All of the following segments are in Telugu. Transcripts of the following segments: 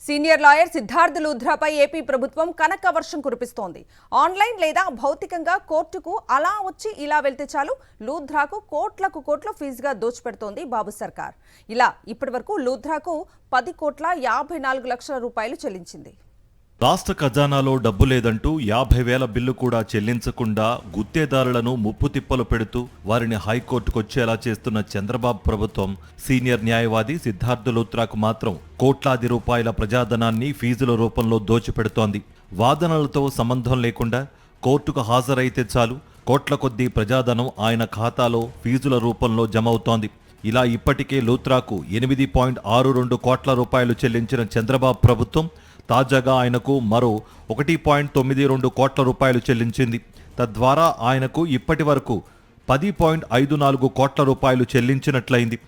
సీనియర్ లాయర్ సిద్ధార్థ్ లూథ్రాపై ఏపీ ప్రభుత్వం కనక వర్షం కురిపిస్తోంది. ఆన్లైన్ లేదా భౌతికంగా కోర్టుకు అలా వచ్చి ఇలా వెళ్తే చాలు లూథ్రాకు కోట్లకు కోట్ల ఫీజుగా దోచిపెడుతోంది బాబు సర్కార్. ఇలా ఇప్పటివరకు లూథ్రాకు 10,54 లక్షల రూపాయలు చెల్లించింది. రాష్ట్ర ఖజానాలో డబ్బు లేదంటూ 50,000 బిల్లు కూడా చెల్లించకుండా గుత్తేదారులను ముప్పు తిప్పలు పెడుతూ వారిని హైకోర్టుకొచ్చేలా చేస్తున్న చంద్రబాబు ప్రభుత్వం సీనియర్ న్యాయవాది సిద్ధార్థ్ లూథ్రాకు మాత్రం కోట్లాది రూపాయల ప్రజాధనాన్ని ఫీజుల రూపంలో దోచిపెడుతోంది. వాదనలతో సంబంధం లేకుండా కోర్టుకు హాజరైతే చాలు కోట్ల కొద్దీ ప్రజాధనం ఆయన ఖాతాలో ఫీజుల రూపంలో జమవుతోంది. ఇలా ఇప్పటికే లూథ్రాకు 8.62 కోట్ల రూపాయలు చెల్లించిన చంద్రబాబు ప్రభుత్వం తాజాగా ఆయనకు మరో 1.92 కోట్ల రూపాయలు చెల్లించింది. తద్వారా ఆయనకు ఇప్పటి వరకు 10.54 కోట్ల రూపాయలు చెల్లించినట్లయింది.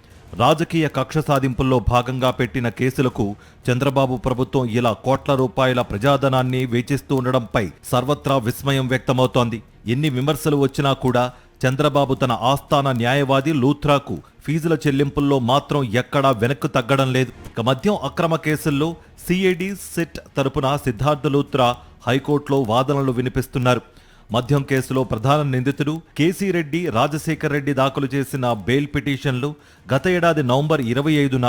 రాజకీయ కక్ష సాధింపుల్లో భాగంగా పెట్టిన కేసులకు చంద్రబాబు ప్రభుత్వం ఇలా కోట్ల రూపాయల ప్రజాధనాన్ని వేచిస్తూ ఉండడంపై సర్వత్రా విస్మయం వ్యక్తమవుతోంది. ఎన్ని విమర్శలు వచ్చినా కూడా చంద్రబాబు తన ఆస్థాన న్యాయవాది లూథ్రాకు ఫీజుల చెల్లింపుల్లో మాత్రం ఎక్కడా వెనక్కు తగ్గడం లేదు. మద్యం అక్రమ కేసుల్లో సిఐడి సిట్ తరపున సిద్ధార్థ్ లూథ్రా హైకోర్టులో వాదనలు వినిపిస్తున్నారు. మద్యం కేసులో ప్రధాన నిందితుడు కేసీ రెడ్డి, రాజశేఖర్ రెడ్డి దాఖలు చేసిన బెయిల్ పిటిషన్లు గత ఏడాది నవంబర్ 25న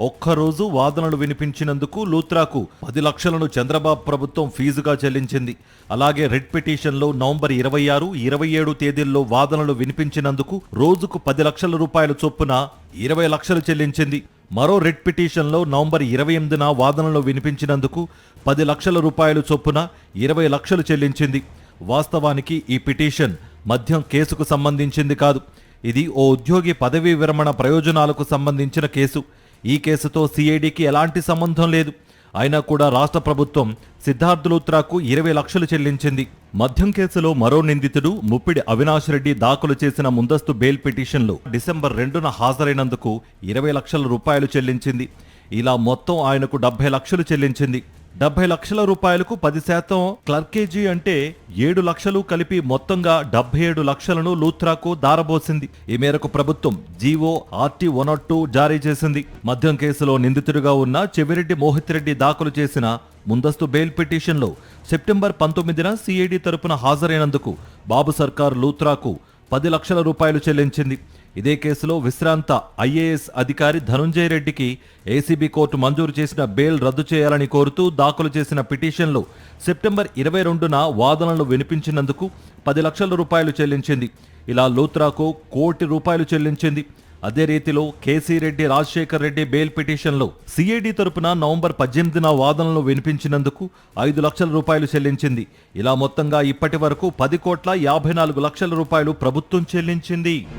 ఒక్కరోజు వాదనలు వినిపించినందుకు లూథ్రాకు 10 లక్షలను చంద్రబాబు ప్రభుత్వం ఫీజుగా చెల్లించింది. అలాగే రెడ్ పిటిషన్లో నవంబర్ 26, 27 తేదీల్లో వాదనలు వినిపించినందుకు రోజుకు 10 లక్షల రూపాయల చొప్పున 20 లక్షలు చెల్లించింది. మరో రెడ్ పిటిషన్లో నవంబర్ 28న వాదనలు వినిపించినందుకు 10 లక్షల రూపాయలు చొప్పున 20 లక్షలు చెల్లించింది. వాస్తవానికి ఈ పిటిషన్ మద్యం కేసుకు సంబంధించింది కాదు. ఇది ఓ ఉద్యోగి పదవీ విరమణ ప్రయోజనాలకు సంబంధించిన కేసు. ఈ కేసుతో సిఐడికి ఎలాంటి సంబంధం లేదు. అయినా కూడా రాష్ట్ర ప్రభుత్వం సిద్ధార్థ్ లూథ్రాకు 20 లక్షలు చెల్లించింది. మద్యం కేసులో మరో నిందితుడు ముప్పిడి అవినాష్ రెడ్డి దాఖలు చేసిన ముందస్తు బెయిల్ పిటిషన్లో డిసెంబర్ 2న హాజరైనందుకు 20 లక్షల రూపాయలు చెల్లించింది. ఇలా మొత్తం ఆయనకు 70 లక్షలు చెల్లించింది. 70 లక్షల రూపాయలకు 10% క్లర్కేజీ అంటే 7 లక్షలు కలిపి మొత్తంగా 77 లక్షలను లూథ్రాకు దారబోసింది. ఈ మేరకు ప్రభుత్వం జీవో RT 102 జారీ చేసింది. మద్యం కేసులో నిందితుడిగా ఉన్న చెవిరెడ్డి మోహిత్ రెడ్డి దాఖలు చేసిన ముందస్తు బెయిల్ పిటిషన్లో సెప్టెంబర్ 19న సిఐడి తరపున హాజరైనందుకు బాబు సర్కార్ లూథ్రాకు 10 లక్షల రూపాయలు చెల్లించింది. ఇదే కేసులో విశ్రాంత ఐఏఎస్ అధికారి ధనుంజయ రెడ్డికి ఏసీబీ కోర్టు మంజూరు చేసిన బెయిల్ రద్దు చేయాలని కోరుతూ దాఖలు చేసిన పిటిషన్లో సెప్టెంబర్ 22న వాదనలు వినిపించినందుకు 10 లక్షల రూపాయలు చెల్లించింది. ఇలా లూథ్రాకు ₹1,00,00,000 చెల్లించింది. అదే రీతిలో కేసీ రెడ్డి, రాజశేఖర్ రెడ్డి బెయిల్ పిటిషన్లో సిఐడి తరపున నవంబర్ 18న వాదనలు వినిపించినందుకు 5 లక్షల రూపాయలు చెల్లించింది. ఇలా మొత్తంగా ఇప్పటి వరకు 10,54,00,000 రూపాయలు ప్రభుత్వం చెల్లించింది.